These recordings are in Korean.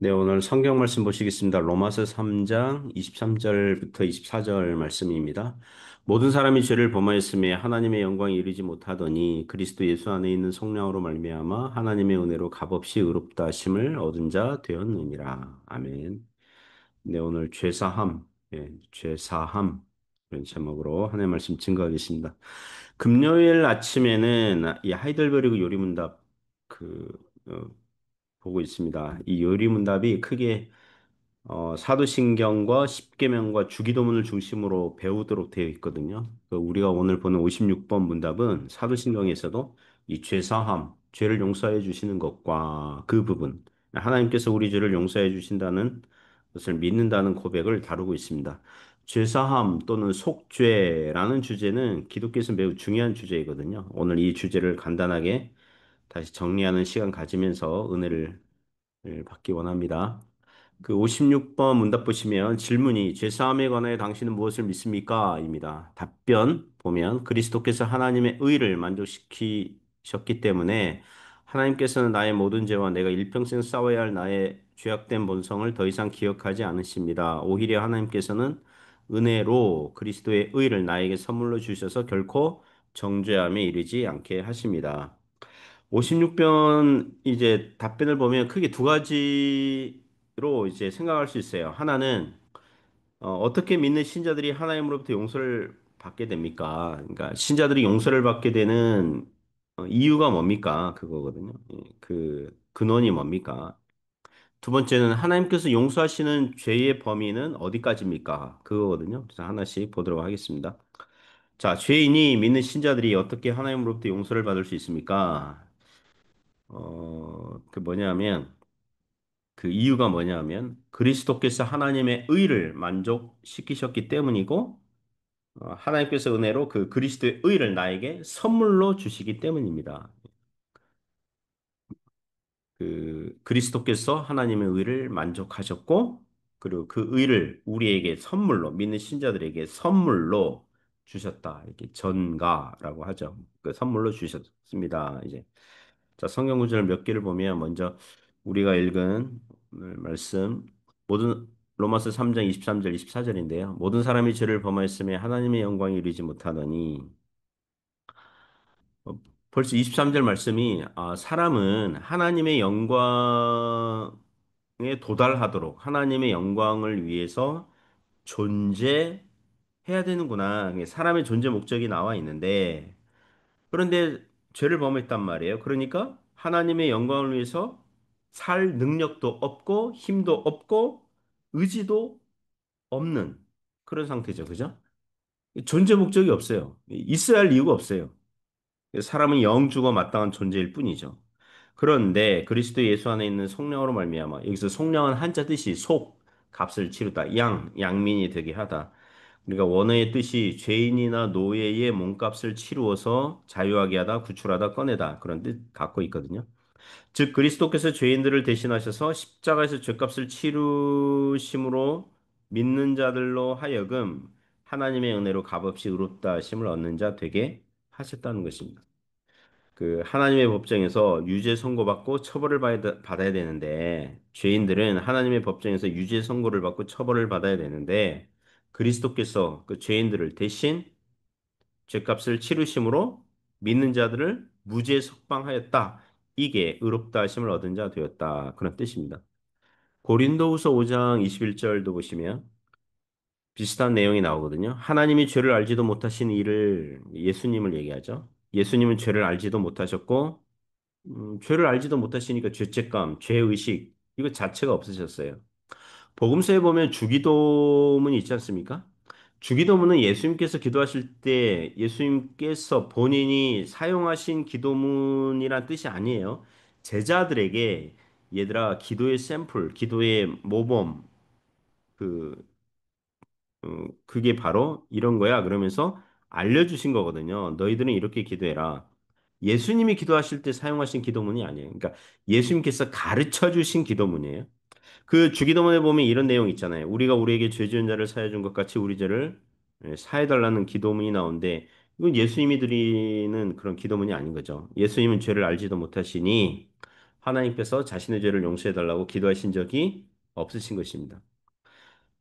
네, 오늘 성경 말씀 보시겠습니다. 로마서 3장 23절부터 24절 말씀입니다. 모든 사람이 죄를 범하였으며 하나님의 영광에 이르지 못하더니 그리스도 예수 안에 있는 성령으로 말미암아 하나님의 은혜로 값없이 의롭다 하심을 얻은 자 되었느니라. 아멘. 네, 오늘 죄사함, 죄사함 이런 제목으로 하나님의 말씀 증거하겠습니다. 금요일 아침에는 이 하이델베르그 요리문답 그 어, 보고 있습니다. 이 요리문답이 크게 사도신경과 십계명과 주기도문을 중심으로 배우도록 되어 있거든요. 우리가 오늘 보는 56번 문답은 사도신경에서도 이 죄사함, 죄를 용서해 주시는 것과 그 부분, 하나님께서 우리 죄를 용서해 주신다는 것을 믿는다는 고백을 다루고 있습니다. 죄사함 또는 속죄라는 주제는 기독교에서 매우 중요한 주제이거든요. 오늘 이 주제를 간단하게 다시 정리하는 시간 가지면서 은혜를 받기 원합니다. 그 56번 문답 보시면 질문이 죄사함에 관하여 당신은 무엇을 믿습니까? 입니다. 답변 보면 그리스도께서 하나님의 의를 만족시키셨기 때문에 하나님께서는 나의 모든 죄와 내가 일평생 싸워야 할 나의 죄악된 본성을 더 이상 기억하지 않으십니다. 오히려 하나님께서는 은혜로 그리스도의 의를 나에게 선물로 주셔서 결코 정죄함에 이르지 않게 하십니다. 56번 이제 답변을 보면 크게 두 가지로 이제 생각할 수 있어요. 하나는 떻게 믿는 신자들이 하나님으로부터 용서를 받게 됩니까? 그러니까 신자들이 용서를 받게 되는 이유가 뭡니까? 그거거든요. 그 근원이 뭡니까? 두 번째는 하나님께서 용서하시는 죄의 범위는 어디까지입니까? 그거거든요. 그래서 하나씩 보도록 하겠습니다. 자, 죄인이 믿는 신자들이 어떻게 하나님으로부터 용서를 받을 수 있습니까? 그 뭐냐면, 그 이유가 뭐냐면, 그리스도께서 하나님의 의를 만족시키셨기 때문이고, 하나님께서 은혜로 그 그리스도의 의를 나에게 선물로 주시기 때문입니다. 그 그리스도께서 하나님의 의를 만족하셨고, 그리고 그 의를 우리에게 선물로, 믿는 신자들에게 선물로 주셨다. 이렇게 전가라고 하죠. 그 선물로 주셨습니다. 이제 자, 성경 구절 몇 개를 보면 먼저 우리가 읽은 오늘 말씀 모든 로마서 3장 23절 24절인데요. 모든 사람이 죄를 범하였으며 하나님의 영광에 이르지 못하더니 어, 벌써 23절 말씀이 사람은 하나님의 영광에 도달하도록 하나님의 영광을 위해서 존재해야 되는구나. 사람의 존재 목적이 나와 있는데 그런데 죄를 범했단 말이에요. 그러니까 하나님의 영광을 위해서 살 능력도 없고 힘도 없고 의지도 없는 그런 상태죠. 그죠? 존재 목적이 없어요. 있어야 할 이유가 없어요. 사람은 영주가 마땅한 존재일 뿐이죠. 그런데 그리스도 예수 안에 있는 성령으로 말미암아 여기서 성령은 한자 뜻이 속 값을 치르다 양민이 되게 하다. 그러니까 원어의 뜻이 죄인이나 노예의 몸값을 치루어서 자유하게 하다 구출하다 꺼내다 그런 뜻 갖고 있거든요. 즉 그리스도께서 죄인들을 대신하셔서 십자가에서 죄값을 치루심으로 믿는 자들로 하여금 하나님의 은혜로 값없이 의롭다 하심을 얻는 자 되게 하셨다는 것입니다. 그 하나님의 법정에서 유죄 선고받고 처벌을 받아야 되는데 죄인들은 하나님의 법정에서 유죄 선고를 받고 처벌을 받아야 되는데 그리스도께서 그 죄인들을 대신 죄값을 치르심으로 믿는 자들을 무죄 석방하였다. 이게 의롭다 하심을 얻은 자 되었다. 그런 뜻입니다. 고린도후서 5장 21절도 보시면 비슷한 내용이 나오거든요. 하나님이 죄를 알지도 못하신 이를 예수님을 얘기하죠. 예수님은 죄를 알지도 못하셨고 죄를 알지도 못하시니까 죄책감, 죄의식 이거 자체가 없으셨어요. 복음서에 보면 주기도문이 있지 않습니까? 주기도문은 예수님께서 기도하실 때 예수님께서 본인이 사용하신 기도문이란 뜻이 아니에요. 제자들에게 얘들아 기도의 샘플, 기도의 모범 그 그게 바로 이런 거야. 그러면서 알려주신 거거든요. 너희들은 이렇게 기도해라. 예수님이 기도하실 때 사용하신 기도문이 아니에요. 그러니까 예수님께서 가르쳐 주신 기도문이에요. 그 주기도문에 보면 이런 내용 있잖아요. 우리가 우리에게 죄 지은 자를 사해 준 것 같이 우리 죄를 사해 달라는 기도문이 나오는데 이건 예수님이 드리는 그런 기도문이 아닌 거죠. 예수님은 죄를 알지도 못하시니 하나님께서 자신의 죄를 용서해 달라고 기도하신 적이 없으신 것입니다.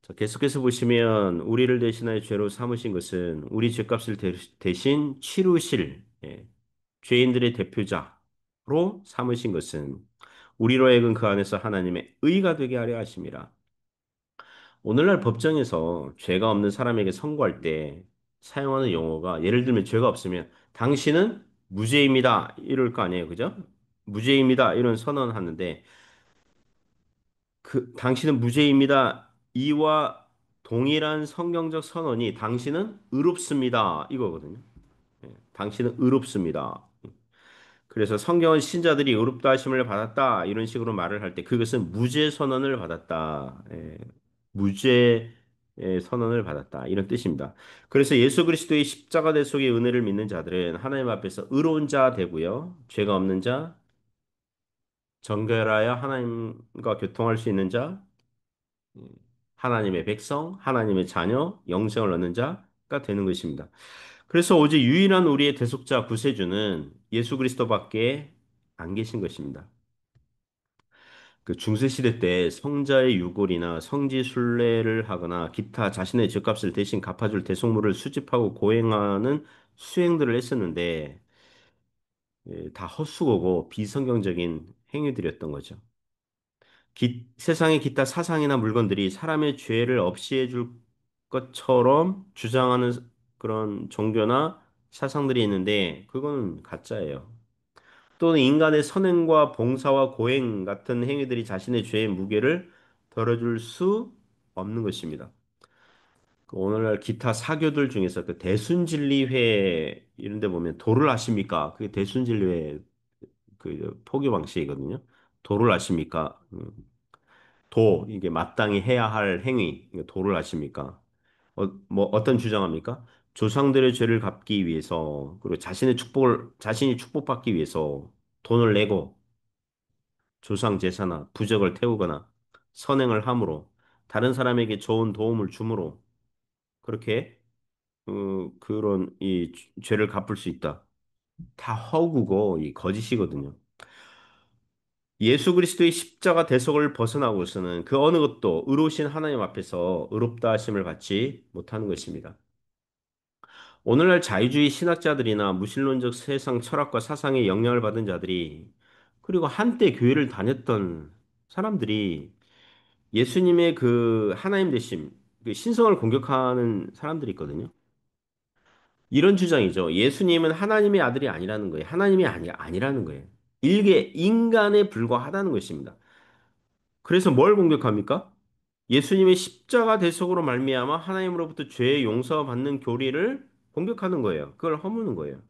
자, 계속해서 보시면 우리를 대신하여 죄로 삼으신 것은 우리 죄값을 대신 치루실 죄인들의 대표자로 삼으신 것은 우리로 하여금 그 안에서 하나님의 의가 되게 하려 하심이라. 오늘날 법정에서 죄가 없는 사람에게 선고할 때 사용하는 용어가 예를 들면 죄가 없으면 당신은 무죄입니다. 이럴 거 아니에요. 그죠? 무죄입니다. 이런 선언하는데 그 당신은 무죄입니다. 이와 동일한 성경적 선언이 당신은 의롭습니다. 이거거든요. 당신은 의롭습니다. 그래서 성경은 신자들이 의롭다 하심을 받았다 이런 식으로 말을 할 때 그것은 무죄 선언을 받았다. 무죄 선언을 받았다 이런 뜻입니다. 그래서 예수 그리스도의 십자가 대속의 은혜를 믿는 자들은 하나님 앞에서 의로운 자 되고요. 죄가 없는 자, 정결하여 하나님과 교통할 수 있는 자, 하나님의 백성, 하나님의 자녀, 영생을 얻는 자가 되는 것입니다. 그래서 오직 유일한 우리의 대속자 구세주는 예수 그리스도밖에 안 계신 것입니다. 그 중세 시대 때 성자의 유골이나 성지 순례를 하거나 기타 자신의 죗값을 대신 갚아줄 대속물을 수집하고 고행하는 수행들을 했었는데 다 헛수고고 비성경적인 행위들이었던 거죠. 세상의 기타 사상이나 물건들이 사람의 죄를 없이 해줄 것처럼 주장하는 그런 종교나 사상들이 있는데 그거는 가짜예요. 또는 인간의 선행과 봉사와 고행 같은 행위들이 자신의 죄의 무게를 덜어줄 수 없는 것입니다. 그 오늘날 기타 사교들 중에서 그 대순진리회 이런 데 보면 도를 아십니까? 그게 대순진리회 그 포교 방식이거든요. 도를 아십니까? 이게 마땅히 해야 할 행위, 이거 도를 아십니까? 뭐 어떤 주장합니까? 조상들의 죄를 갚기 위해서 그리고 자신이 축복받기 위해서 돈을 내고 조상 제사나 부적을 태우거나 선행을 함으로 다른 사람에게 좋은 도움을 주므로 그렇게 그런 이 죄를 갚을 수 있다. 다 허구고 이 거짓이거든요. 예수 그리스도의 십자가 대속을 벗어나고서는 그 어느 것도 의로우신 하나님 앞에서 의롭다 하심을 받지 못하는 것입니다. 오늘날 자유주의 신학자들이나 무신론적 세상 철학과 사상에 영향을 받은 자들이 그리고 한때 교회를 다녔던 사람들이 예수님의 그 하나님 되심, 그 신성을 공격하는 사람들이 있거든요. 이런 주장이죠. 예수님은 하나님의 아들이 아니라는 거예요. 하나님이 아니라는 거예요. 일개 인간에 불과하다는 것입니다. 그래서 뭘 공격합니까? 예수님의 십자가 대속으로 말미암아 하나님으로부터 죄의 용서받는 교리를 공격하는 거예요. 그걸 허무는 거예요.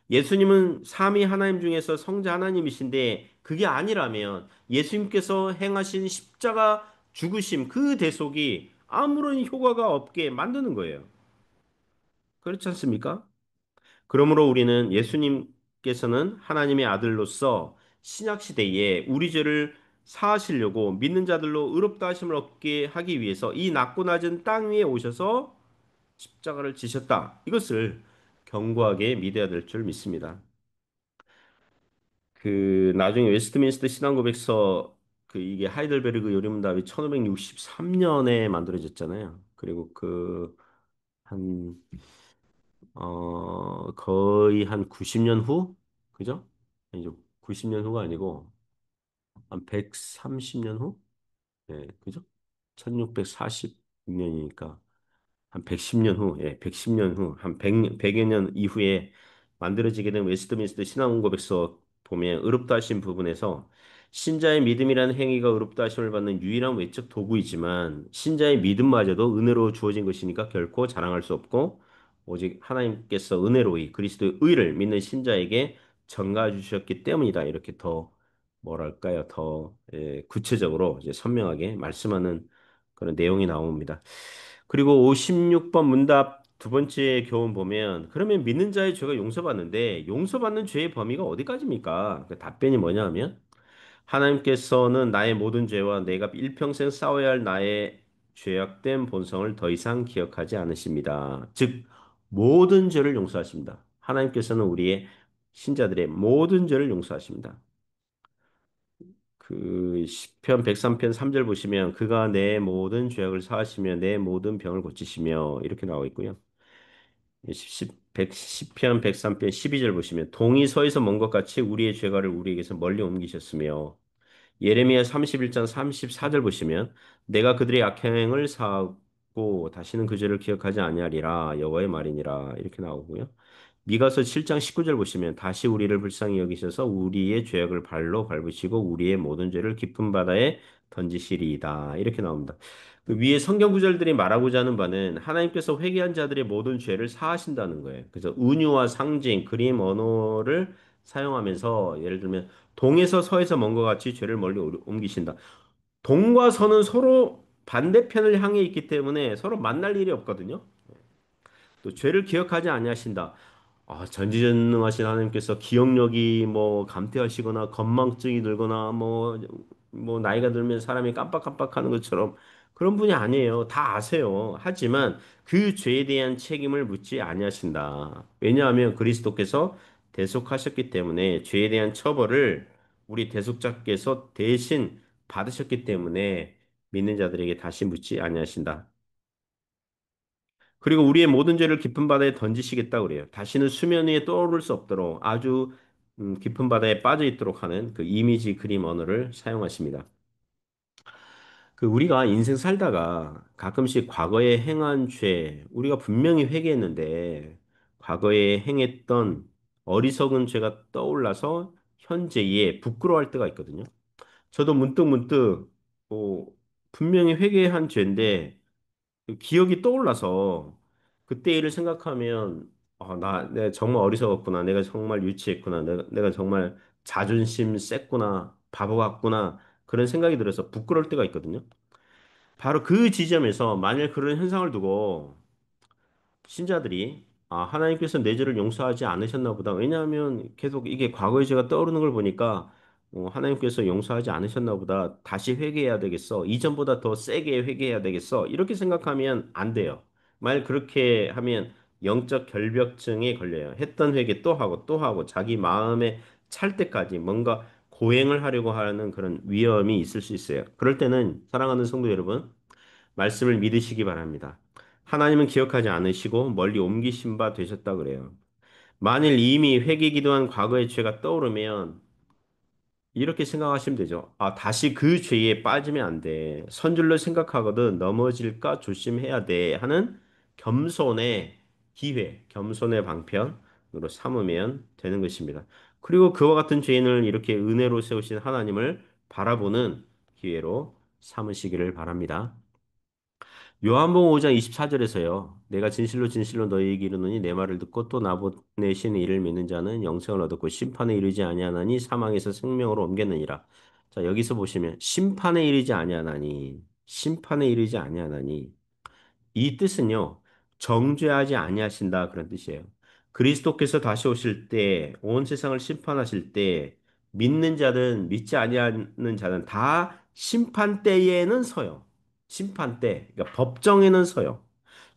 예수님은 삼위 하나님 중에서 성자 하나님이신데 그게 아니라면 예수님께서 행하신 십자가 죽으심 그 대속이 아무런 효과가 없게 만드는 거예요. 그렇지 않습니까? 그러므로 우리는 예수님께서는 하나님의 아들로서 신약 시대에 우리 죄를 사하시려고 믿는 자들로 의롭다 하심을 얻게 하기 위해서 이 낮고 낮은 땅 위에 오셔서 십자가를 지셨다. 이것을 견고하게 믿어야 될 줄 믿습니다. 그 나중에 웨스트민스터 신앙고백서 그 이게 하이델베르그 요리문답이 1563년에 만들어졌잖아요. 그리고 그 한 거의 한 90년 후? 그죠? 아니죠. 90년 후가 아니고 한 130년 후? 네, 그죠? 1646년이니까 한 110년 후, 예, 110년 후, 한 100여 년 이후에 만들어지게 된 웨스트민스터 신앙고백서 보면 의롭다 하신 부분에서 신자의 믿음이라는 행위가 의롭다 하심을 받는 유일한 외적 도구이지만 신자의 믿음마저도 은혜로 주어진 것이니까 결코 자랑할 수 없고 오직 하나님께서 은혜로이 그리스도의 의를 믿는 신자에게 전가해 주셨기 때문이다. 이렇게 더 뭐랄까요? 더 구체적으로 이제 선명하게 말씀하는 그런 내용이 나옵니다. 그리고 56번 문답 두 번째 교훈 보면 그러면 믿는 자의 죄가 용서받는데 용서받는 죄의 범위가 어디까지입니까? 그 답변이 뭐냐 하면 하나님께서는 나의 모든 죄와 내가 일평생 싸워야 할 나의 죄악된 본성을 더 이상 기억하지 않으십니다. 즉 모든 죄를 용서하십니다. 하나님께서는 우리의 신자들의 모든 죄를 용서하십니다. 그 시편 103편 3절 보시면 그가 내 모든 죄악을 사하시며 내 모든 병을 고치시며 이렇게 나와 있고요. 시편 103편 12절 보시면 동이 서에서 먼 것 같이 우리의 죄가를 우리에게서 멀리 옮기셨으며 예레미야 31장 34절 보시면 내가 그들의 악행을 사하고 다시는 그 죄를 기억하지 아니하리라 여호와의 말이니라 이렇게 나오고요. 미가서 7장 19절 보시면 다시 우리를 불쌍히 여기셔서 우리의 죄악을 발로 밟으시고 우리의 모든 죄를 깊은 바다에 던지시리이다 이렇게 나옵니다. 그 위에 성경 구절들이 말하고자 하는 바는 하나님께서 회개한 자들의 모든 죄를 사하신다는 거예요. 그래서 은유와 상징, 그림 언어를 사용하면서 예를 들면 동에서 서에서 먼 것 같이 죄를 멀리 옮기신다. 동과 서는 서로 반대편을 향해 있기 때문에 서로 만날 일이 없거든요. 또 죄를 기억하지 아니하신다. 전지전능하신 하나님께서 기억력이 뭐 감퇴하시거나 건망증이 들거나 뭐 나이가 들면 사람이 깜빡깜빡하는 것처럼 그런 분이 아니에요. 다 아세요. 하지만 그 죄에 대한 책임을 묻지 아니하신다. 왜냐하면 그리스도께서 대속하셨기 때문에 죄에 대한 처벌을 우리 대속자께서 대신 받으셨기 때문에 믿는 자들에게 다시 묻지 아니하신다. 그리고 우리의 모든 죄를 깊은 바다에 던지시겠다 그래요. 다시는 수면 위에 떠오를 수 없도록 아주 깊은 바다에 빠져 있도록 하는 그 이미지 그림 언어를 사용하십니다. 그 우리가 인생 살다가 가끔씩 과거에 행한 죄, 우리가 분명히 회개했는데 과거에 행했던 어리석은 죄가 떠올라서 현재에 부끄러워할 때가 있거든요. 저도 문득문득 뭐 분명히 회개한 죄인데 그 기억이 떠올라서 그때 일을 생각하면 내가 정말 어리석었구나. 내가 정말 유치했구나. 내가 정말 자존심 셌구나. 바보 같구나. 그런 생각이 들어서 부끄러울 때가 있거든요. 바로 그 지점에서 만일 그런 현상을 두고 신자들이 하나님께서 내 죄를 용서하지 않으셨나 보다. 왜냐하면 계속 이게 과거의 죄가 떠오르는 걸 보니까 하나님께서 용서하지 않으셨나 보다. 다시 회개해야 되겠어. 이전보다 더 세게 회개해야 되겠어. 이렇게 생각하면 안 돼요. 만일 그렇게 하면 영적 결벽증에 걸려요. 했던 회개 또 하고 또 하고 자기 마음에 찰 때까지 뭔가 고행을 하려고 하는 그런 위험이 있을 수 있어요. 그럴 때는 사랑하는 성도 여러분, 말씀을 믿으시기 바랍니다. 하나님은 기억하지 않으시고 멀리 옮기신 바 되셨다 그래요. 만일 이미 회개 기도한 과거의 죄가 떠오르면 이렇게 생각하시면 되죠. 다시 그 죄에 빠지면 안 돼. 선줄로 생각하거든 넘어질까 조심해야 돼. 하는 겸손의 기회, 겸손의 방편으로 삼으면 되는 것입니다. 그리고 그와 같은 죄인을 이렇게 은혜로 세우신 하나님을 바라보는 기회로 삼으시기를 바랍니다. 요한복음 5장 24절에서요. 내가 진실로 진실로 너희에게 이르노니 내 말을 듣고 또 나보내신 이를 믿는 자는 영생을 얻었고 심판에 이르지 아니하나니 사망에서 생명으로 옮겼느니라. 자, 여기서 보시면 심판에 이르지 아니하나니 심판에 이르지 아니하나니 이 뜻은요. 정죄하지 아니하신다 그런 뜻이에요. 그리스도께서 다시 오실 때 온 세상을 심판하실 때 믿는 자든 믿지 아니하는 자는 다 심판 때에는 서요. 심판 때, 그러니까 법정에는 서요.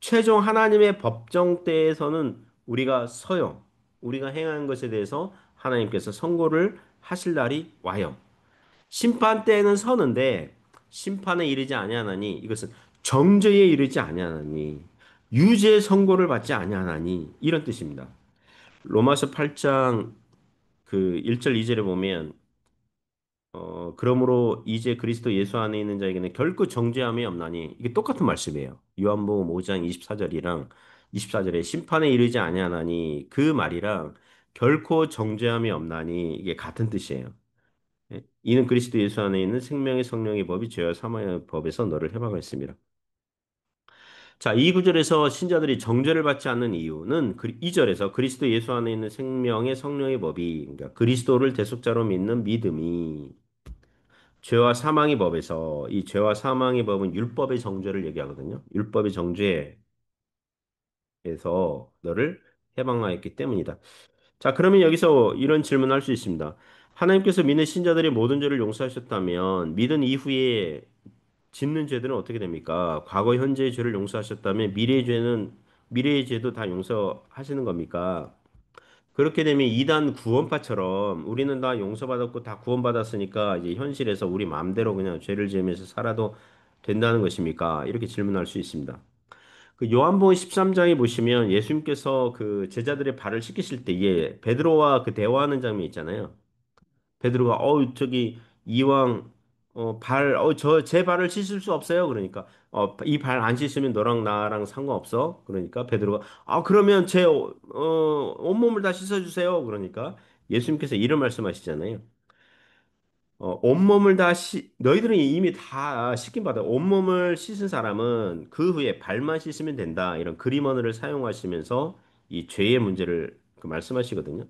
최종 하나님의 법정 때에서는 우리가 서요. 우리가 행한 것에 대해서 하나님께서 선고를 하실 날이 와요. 심판 때에는 서는데 심판에 이르지 아니하나니 이것은 정죄에 이르지 아니하나니 유죄 선고를 받지 아니하나니 이런 뜻입니다. 로마서 8장 그 1절 2절에 보면 그러므로 이제 그리스도 예수 안에 있는 자에게는 결코 정죄함이 없나니 이게 똑같은 말씀이에요. 요한복음 5장 24절이랑 24절에 심판에 이르지 아니하나니 그 말이랑 결코 정죄함이 없나니 이게 같은 뜻이에요. 예, 이는 그리스도 예수 안에 있는 생명의 성령의 법이 죄와 사망의 법에서 너를 해방하였습니다. 자, 이 구절에서 신자들이 정죄를 받지 않는 이유는 2절에서 그리스도 예수 안에 있는 생명의 성령의 법이 그러니까 그리스도를 대속자로 믿는 믿음이 죄와 사망의 법에서 이 죄와 사망의 법은 율법의 정죄를 얘기하거든요. 율법의 정죄에서 너를 해방하였기 때문이다. 자, 그러면 여기서 이런 질문을 할 수 있습니다. 하나님께서 믿는 신자들의 모든 죄를 용서하셨다면 믿은 이후에 짓는 죄들은 어떻게 됩니까? 과거, 현재의 죄를 용서하셨다면 미래의 죄도 다 용서하시는 겁니까? 그렇게 되면 이단 구원파처럼 우리는 다 용서받았고 다 구원받았으니까 이제 현실에서 우리 마음대로 그냥 죄를 지으면서 살아도 된다는 것입니까? 이렇게 질문할 수 있습니다. 그 요한복음 13장에 보시면 예수님께서 그 제자들의 발을 씻기실 때에 베드로와 그 대화하는 장면이 있잖아요. 베드로가 저기 이왕 저 제 발을 씻을 수 없어요. 그러니까 이 발 안 씻으면 너랑 나랑 상관없어. 그러니까 베드로가 그러면 제 온몸을 다 씻어 주세요. 그러니까 예수님께서 이런 말씀하시잖아요. 온몸을 너희들은 이미 다 씻긴 받아. 온몸을 씻은 사람은 그 후에 발만 씻으면 된다. 이런 그리머너를 사용하시면서 이 죄의 문제를 그 말씀하시거든요.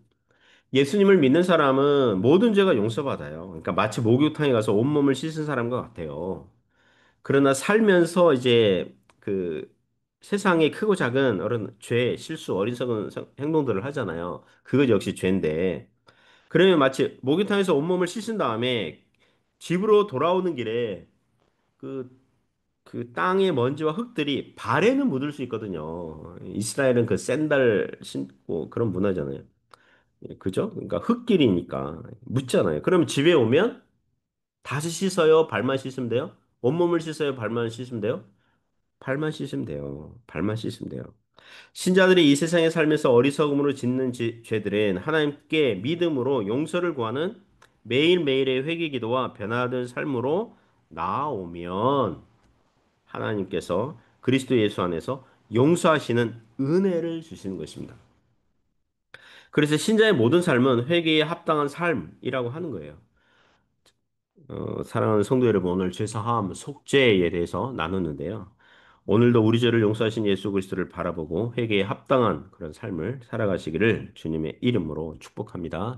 예수님을 믿는 사람은 모든 죄가 용서받아요. 그러니까 마치 목욕탕에 가서 온몸을 씻은 사람과 같아요. 그러나 살면서 이제 그 세상에 크고 작은 죄, 실수, 어리석은 행동들을 하잖아요. 그것 역시 죄인데. 그러면 마치 목욕탕에서 온몸을 씻은 다음에 집으로 돌아오는 길에 그, 그 땅의 먼지와 흙들이 발에는 묻을 수 있거든요. 이스라엘은 그 샌들 신고 그런 문화잖아요. 그죠? 그러니까 흙길이니까 묻잖아요. 그러면 집에 오면 다시 씻어요? 발만 씻으면 돼요? 온몸을 씻어요? 발만 씻으면 돼요? 발만 씻으면 돼요. 발만 씻으면 돼요. 신자들이 이 세상에 살면서 어리석음으로 짓는 죄들은 하나님께 믿음으로 용서를 구하는 매일매일의 회개 기도와 변화된 삶으로 나아오면 하나님께서 그리스도 예수 안에서 용서하시는 은혜를 주시는 것입니다. 그래서 신자의 모든 삶은 회개에 합당한 삶이라고 하는 거예요. 사랑하는 성도 여러분, 오늘 죄사함, 속죄에 대해서 나눴는데요. 오늘도 우리 죄를 용서하신 예수 그리스도를 바라보고 회개에 합당한 그런 삶을 살아가시기를 주님의 이름으로 축복합니다.